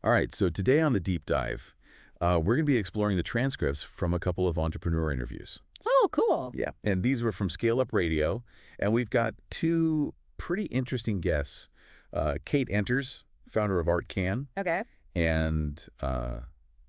All right, so today on the deep dive, we're going to be exploring the transcripts from a couple of entrepreneur interviews. Oh, cool. Yeah, and these were from ScaleUp Radio, and we've got two pretty interesting guests. Kate Enters, founder of Art Can, Okay. and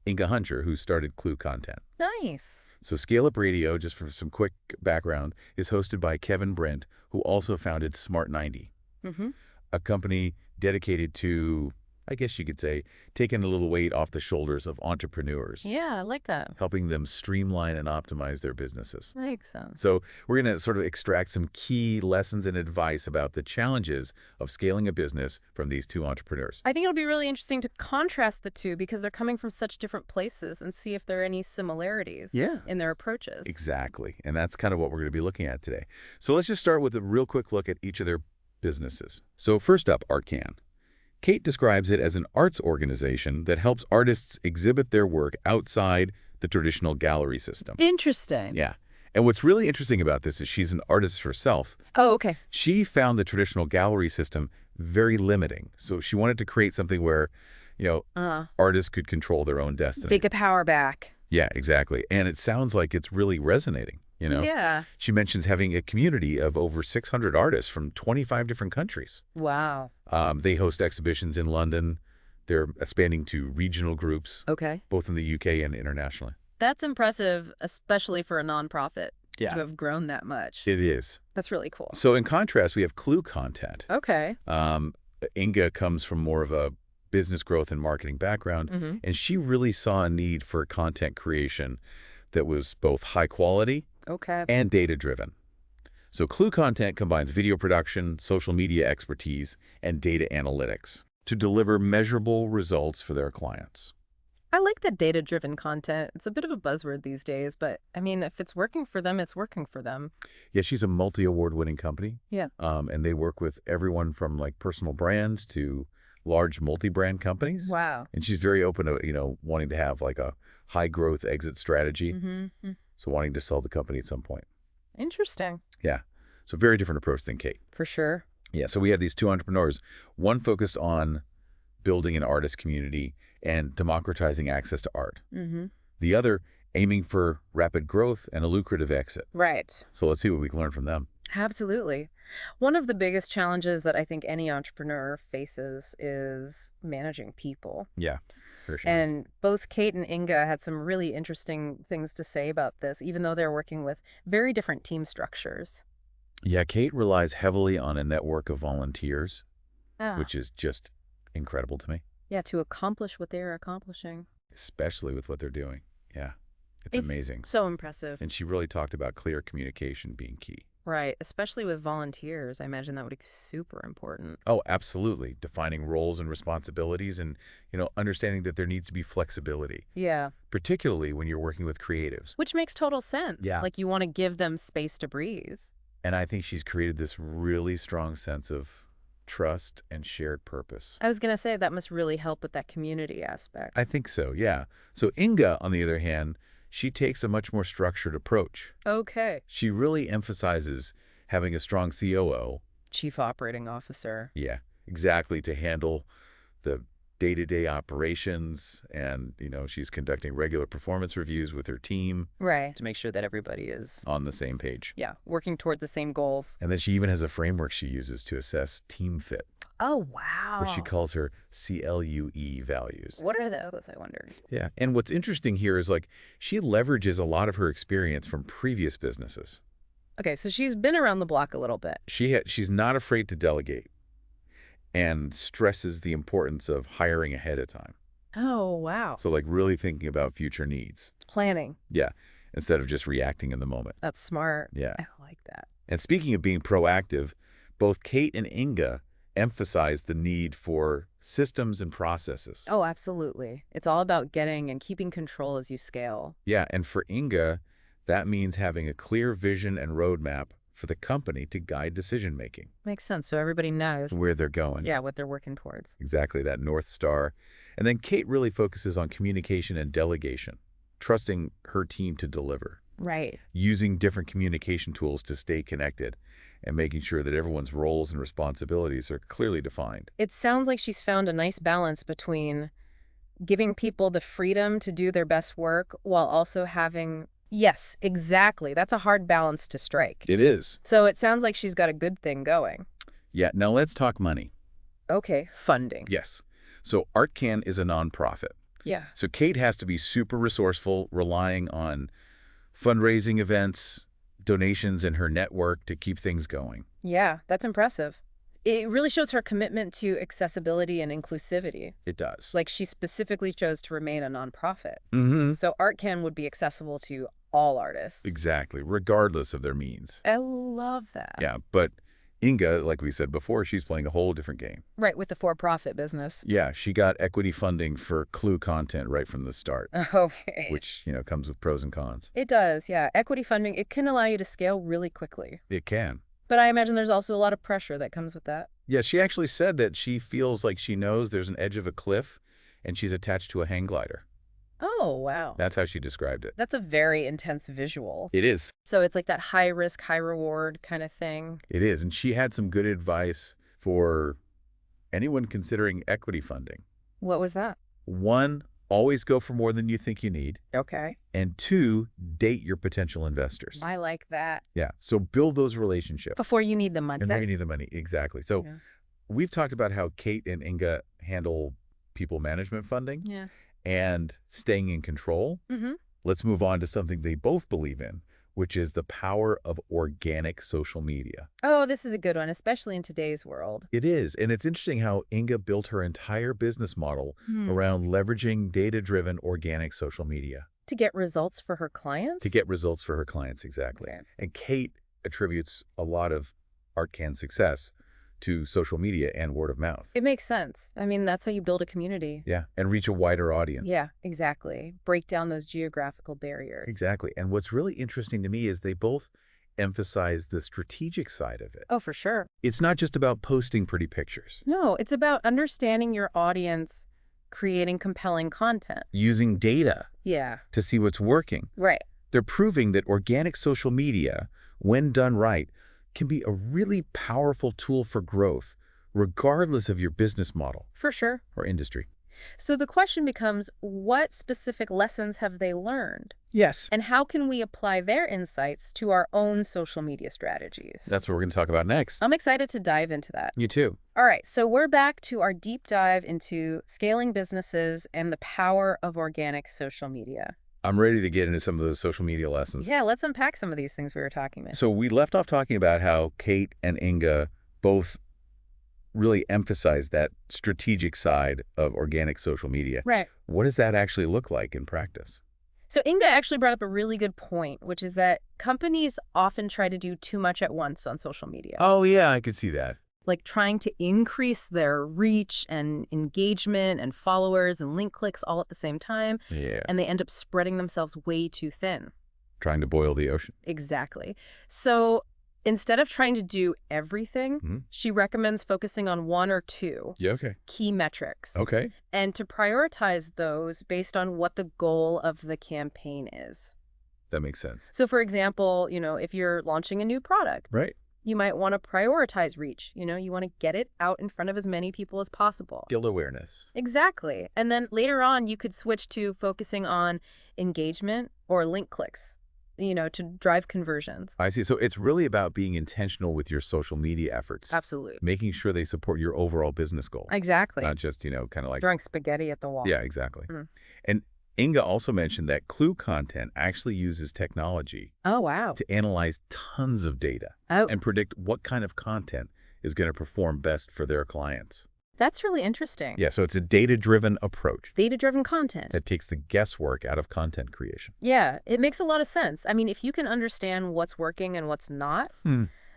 Inge Hunter, who started Clue Content. Nice. So ScaleUp Radio, just for some quick background, is hosted by Kevin Brent, who also founded Smart90, Mm-hmm. a company dedicated to, I guess you could say, taking a little weight off the shoulders of entrepreneurs, Yeah, I like that. helping them streamline and optimize their businesses. Makes sense. So we're going to sort of extract some key lessons and advice about the challenges of scaling a business from these two entrepreneurs. I think it'll be really interesting to contrast the two because they're coming from such different places and see if there are any similarities in their approaches. Exactly. And that's kind of what we're going to be looking at today. So let's just start with a real quick look at each of their businesses. So first up, Art Can. Kate describes it as an arts organization that helps artists exhibit their work outside the traditional gallery system. Interesting. Yeah. And what's really interesting about this is she's an artist herself. Oh, okay. She found the traditional gallery system very limiting. So she wanted to create something where, artists could control their own destiny. Take the power back. Yeah, exactly. And it sounds like it's really resonating, Yeah. She mentions having a community of over 600 artists from 25 different countries. Wow. They host exhibitions in London. They're expanding to regional groups, Okay. both in the UK and internationally. That's impressive, especially for a nonprofit to Yeah, have grown that much. it is. That's really cool. So in contrast, we have Clue Content. Okay. Inge comes from more of a business growth and marketing background, Mm-hmm. and she really saw a need for content creation that was both high quality Okay. and data-driven. So Clue Content combines video production, social media expertise, and data analytics to deliver measurable results for their clients. I like that data-driven content. It's a bit of a buzzword these days, but I mean, if it's working for them, it's working for them. Yeah, she's a multi-award winning company. Yeah. And they work with everyone from like personal brands to large multi-brand companies. Wow. And she's very open to, wanting to have like a high growth exit strategy. Mm-hmm. So wanting to sell the company at some point. Interesting. Yeah. So very different approach than Kate. For sure. Yeah. So we have these two entrepreneurs, one focused on building an artist community and democratizing access to art. Mm-hmm. The other aiming for rapid growth and a lucrative exit. Right. So let's see what we can learn from them. Absolutely. One of the biggest challenges that I think any entrepreneur faces is managing people. Yeah, for sure. And both Kate and Inge had some really interesting things to say about this, even though they're working with very different team structures. Yeah, Kate relies heavily on a network of volunteers, Yeah. which is just incredible to me, Yeah, to accomplish what they're accomplishing. especially with what they're doing. Yeah, it's amazing. So impressive. And she really talked about clear communication being key. Right. Especially with volunteers. I imagine that would be super important. Oh, absolutely. Defining roles and responsibilities and, understanding that there needs to be flexibility, Yeah. particularly when you're working with creatives. Which makes total sense. Yeah. Like you want to give them space to breathe. And I think she's created this really strong sense of trust and shared purpose. I was going to say that must really help with that community aspect. I think so, yeah. So Inge, on the other hand, she takes a much more structured approach. Okay. She really emphasizes having a strong COO. Chief Operating Officer. Yeah, exactly, to handle the day-to-day operations. And, she's conducting regular performance reviews with her team Right. To make sure that everybody is, on the same page. yeah, working toward the same goals. And then she even has a framework she uses to assess team fit, Oh, wow. which she calls her CLUE values. What are those, I wonder? Yeah, and what's interesting here is she leverages a lot of her experience from previous businesses. Okay, so she's been around the block a little bit. She's not afraid to delegate and stresses the importance of hiring ahead of time. Oh, wow. So really thinking about future needs. Planning. Yeah, instead of just reacting in the moment. That's smart. Yeah. I like that. And speaking of being proactive, both Kate and Inge emphasize the need for systems and processes. Oh, absolutely. It's all about getting and keeping control as you scale. Yeah, and for Inge, that means having a clear vision and roadmap for the company to guide decision-making, Makes sense. So everybody knows, where they're going. yeah, what they're working towards. Exactly, that North Star. And then Kate really focuses on communication and delegation, trusting her team to deliver, Right. using different communication tools to stay connected, and making sure that everyone's roles and responsibilities are clearly defined. It sounds like she's found a nice balance between Giving people the freedom to do their best work while also having... Yes, exactly. That's a hard balance to strike. It is. So it sounds like she's got a good thing going. Yeah, now let's talk money. Okay, funding. Yes. So ArtCan is a nonprofit. Yeah. So Kate has to be super resourceful, relying on fundraising events, donations, and her network to keep things going. Yeah, that's impressive. It really shows her commitment to accessibility and inclusivity. It does. Like, she specifically chose to remain a nonprofit. Mm-hmm. So ArtCan would be accessible to all artists. Exactly, regardless of their means. I love that. Yeah, but Inge, like we said before, she's playing a whole different game. Right, with the for-profit business. Yeah, she got equity funding for Clue content right from the start, Okay. which, comes with pros and cons. It does, yeah. Equity funding, it can allow you to scale really quickly. It can. But I imagine there's also a lot of pressure that comes with that. Yeah, she actually said that she feels like she knows there's an edge of a cliff and she's attached to a hang glider. Oh, wow. That's how she described it. That's a very intense visual. It is. So it's like that high risk, high reward kind of thing. It is. And she had some good advice for anyone considering equity funding. What was that? 1, always go for more than you think you need. Okay. And 2, date your potential investors. I like that. Yeah. So build those relationships. Before you need the money. And then you need the money. Exactly. So we've talked about how Kate and Inge handle people management funding and staying in control. Mm-hmm. Let's move on to something they both believe in, which is the power of organic social media. Oh, this is a good one, especially in today's world. It is. And it's interesting how Inge built her entire business model around leveraging data-driven organic social media. To get results for her clients? To get results for her clients, exactly. Okay. And Kate attributes a lot of ArtCan's success to social media and word of mouth. It makes sense. I mean, that's how you build a community. Yeah, and reach a wider audience. Yeah, exactly. Break down those geographical barriers. Exactly. And what's really interesting to me is they both emphasize the strategic side of it. Oh, for sure. It's not just about posting pretty pictures. No, it's about understanding your audience, creating compelling content. Using data to see what's working. Right. They're proving that organic social media, when done right, can be a really powerful tool for growth, regardless of your business model. For sure. Or industry. So the question becomes, what specific lessons have they learned? Yes. And how can we apply their insights to our own social media strategies? That's what we're going to talk about next. I'm excited to dive into that. You too. All right, so we're back to our deep dive into scaling businesses and the power of organic social media. I'm ready to get into some of those social media lessons. Yeah, let's unpack some of these things we were talking about. So we left off talking about how Kate and Inge both really emphasize that strategic side of organic social media. Right. What does that actually look like in practice? So Inge actually brought up a really good point, which is that companies often try to do too much at once on social media. Oh, yeah, I could see that. Like trying to increase their reach and engagement and followers and link clicks all at the same time. Yeah. And they end up spreading themselves way too thin. Trying to boil the ocean. Exactly. So instead of trying to do everything, she recommends focusing on 1 or 2 key metrics. Okay. And to prioritize those based on what the goal of the campaign is. That makes sense. So for example, if you're launching a new product, right, you might want to prioritize reach. You want to get it out in front of as many people as possible. Build awareness. Exactly. And then later on, you could switch to focusing on engagement or link clicks, to drive conversions. I see. So it's really about being intentional with your social media efforts. Absolutely. Making sure they support your overall business goals. Exactly. Not just, kind of like throwing spaghetti at the wall. Yeah, exactly. And Inge also mentioned that Clue content actually uses technology to analyze tons of data and predict what kind of content is going to perform best for their clients. That's really interesting. Yeah, so it's a data-driven approach. Data-driven content. That takes the guesswork out of content creation. Yeah, it makes a lot of sense. I mean, if you can understand what's working and what's not,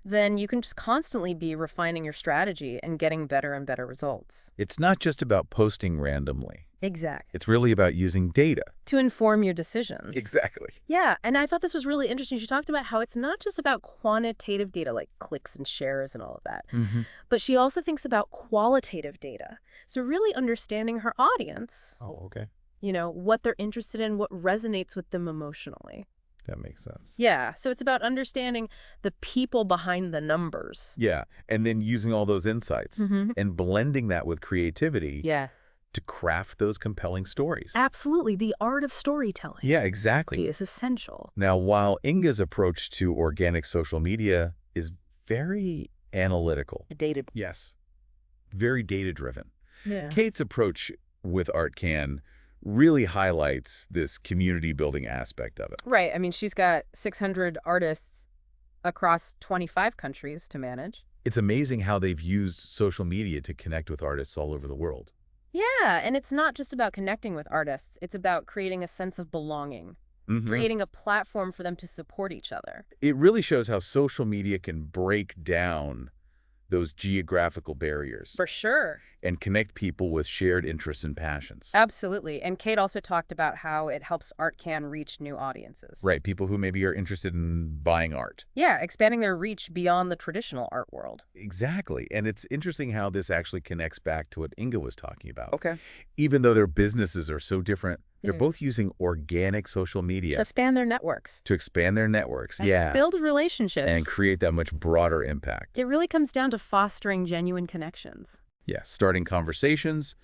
then you can just constantly be refining your strategy and getting better and better results. It's not just about posting randomly. Exactly. It's really about using data. To inform your decisions. Exactly. Yeah, and I thought this was really interesting. She talked about how it's not just about quantitative data like clicks and shares and all of that, but she also thinks about qualitative data. So really understanding her audience. Oh, okay. What they're interested in, what resonates with them emotionally. That makes sense. Yeah, so it's about understanding the people behind the numbers. Yeah, and then using all those insights and blending that with creativity to craft those compelling stories. Absolutely. The art of storytelling Yeah, exactly. is essential. Now, while Inge's approach to organic social media is very analytical. Dated. Yes. Very data-driven. Yeah. Kate's approach with ArtCan really highlights this community-building aspect of it. Right. I mean, she's got 600 artists across 25 countries to manage. It's amazing how they've used social media to connect with artists all over the world. Yeah, and it's not just about connecting with artists. It's about creating a sense of belonging, creating a platform for them to support each other. It really shows how social media can break down those geographical barriers. For sure. And connect people with shared interests and passions. Absolutely. And Kate also talked about how it helps ArtCan reach new audiences. Right, people who maybe are interested in buying art. Yeah, expanding their reach beyond the traditional art world. Exactly. And it's interesting how this actually connects back to what Inge was talking about. Okay. Even though their businesses are so different, they're both using organic social media. To expand their networks. Yeah. Build relationships. And create that much broader impact. It really comes down to fostering genuine connections. Yeah, starting conversations,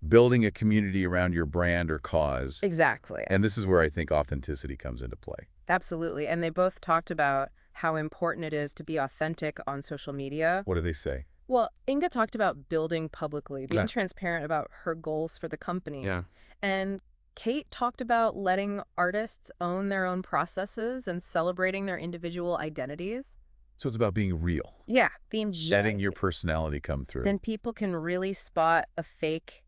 building a community around your brand or cause. Exactly. And this is where I think authenticity comes into play. Absolutely. And they both talked about how important it is to be authentic on social media. What do they say? Well, Inge talked about building publicly, being transparent about her goals for the company. Yeah. And Kate talked about letting artists own their own processes and celebrating their individual identities. So it's about being real. Yeah, being Letting your personality come through. Then people can really spot a fake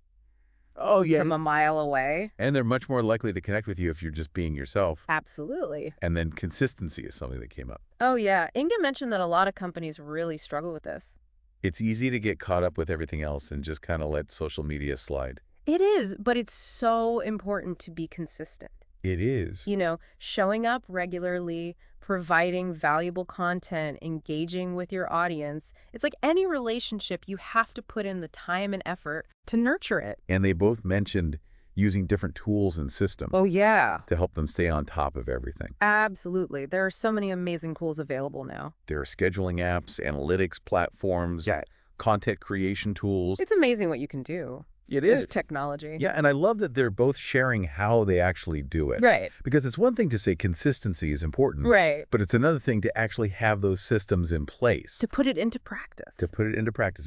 from a mile away. And they're much more likely to connect with you if you're just being yourself. Absolutely. And then consistency is something that came up. Oh, yeah. Inge mentioned that a lot of companies really struggle with this. It's easy to get caught up with everything else and just kind of let social media slide. It is, but it's so important to be consistent. It is. You know, showing up regularly, providing valuable content, engaging with your audience. It's like any relationship, you have to put in the time and effort to nurture it. And they both mentioned using different tools and systems. Oh, yeah. To help them stay on top of everything. Absolutely. There are so many amazing tools available now. There are scheduling apps, analytics platforms, content creation tools. It's amazing what you can do. It is. With technology. Yeah, and I love that they're both sharing how they actually do it. Right. Because it's one thing to say consistency is important. Right. But it's another thing to actually have those systems in place. To put it into practice.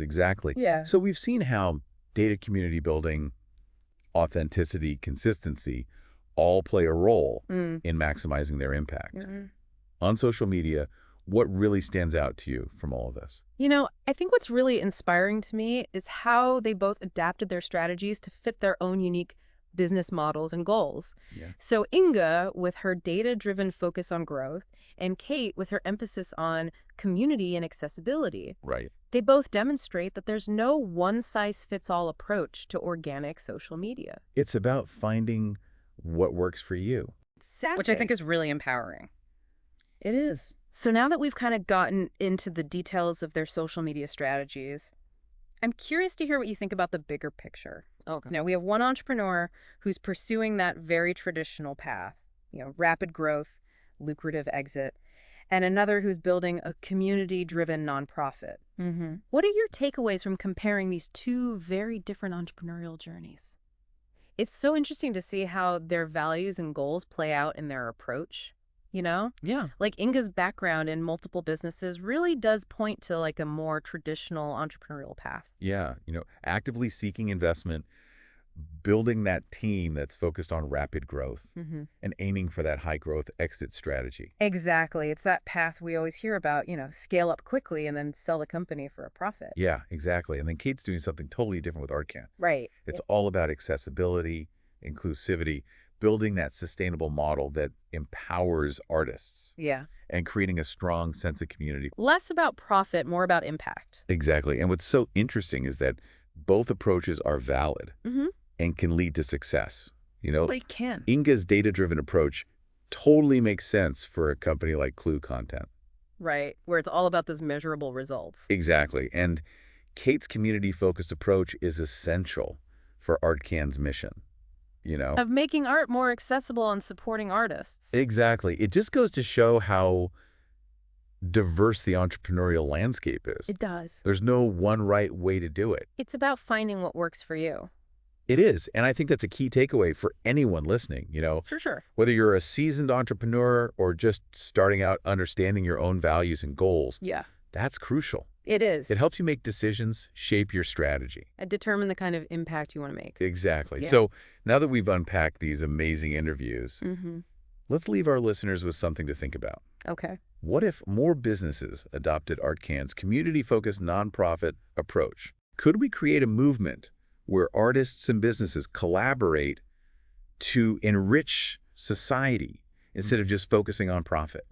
Exactly. Yeah. So we've seen how data community building, authenticity, consistency all play a role in maximizing their impact. On social media, what really stands out to you from all of this? You know, I think what's really inspiring to me is how they both adapted their strategies to fit their own unique business models and goals. Yeah. So Inge, with her data-driven focus on growth, and Kate, with her emphasis on community and accessibility. Right. They both demonstrate that there's no one-size-fits-all approach to organic social media. It's about finding what works for you. Exactly. Which I think is really empowering. It is. So now that we've kind of gotten into the details of their social media strategies, I'm curious to hear what you think about the bigger picture. Okay. Now, we have one entrepreneur who's pursuing that very traditional path, you know, rapid growth, lucrative exit, and another who's building a community-driven nonprofit. What are your takeaways from comparing these two very different entrepreneurial journeys? It's so interesting to see how their values and goals play out in their approach. You know? Yeah. Like Inge's background in multiple businesses really does point to like a more traditional entrepreneurial path. Yeah, actively seeking investment, building that team that's focused on rapid growth, and aiming for that high growth exit strategy. Exactly. It's that path we always hear about, scale up quickly and then sell the company for a profit. Yeah, exactly. And then Kate's doing something totally different with ArtCan. Right. It's all about accessibility, inclusivity, building that sustainable model that empowers artists. Yeah. And creating a strong sense of community. Less about profit, more about impact. Exactly. And what's so interesting is that both approaches are valid and can lead to success. They can. Inge's data-driven approach totally makes sense for a company like Clue Content. Right, where it's all about those measurable results. Exactly. And Kate's community-focused approach is essential for ArtCan's mission. Of making art more accessible and supporting artists. Exactly. It just goes to show how diverse the entrepreneurial landscape is. It does. There's no one right way to do it. It's about finding what works for you. It is, and I think that's a key takeaway for anyone listening, For sure. whether you're a seasoned entrepreneur or just starting out understanding your own values and goals. Yeah. That's crucial. It is. It helps you make decisions, shape your strategy. And determine the kind of impact you want to make. Exactly. Yeah. So now that we've unpacked these amazing interviews, Mm-hmm. let's leave our listeners with something to think about. Okay. What if more businesses adopted ArtCan's community-focused nonprofit approach? Could we create a movement where artists and businesses collaborate to enrich society instead of just focusing on profit?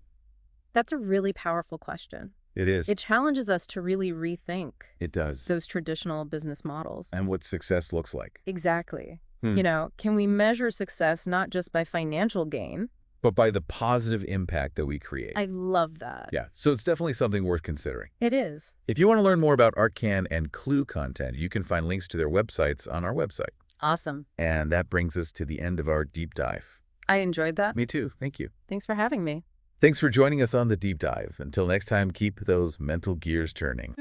That's a really powerful question. It is. It challenges us to really rethink It does. those traditional business models. And what success looks like. Exactly. Hmm. Can we measure success not just by financial gain? But by the positive impact that we create. I love that. Yeah, so it's definitely something worth considering. It is. If you want to learn more about ArtCan and Clue content, you can find links to their websites on our website. Awesome. And that brings us to the end of our deep dive. I enjoyed that. Me too. Thank you. Thanks for having me. Thanks for joining us on the deep dive. Until next time, keep those mental gears turning.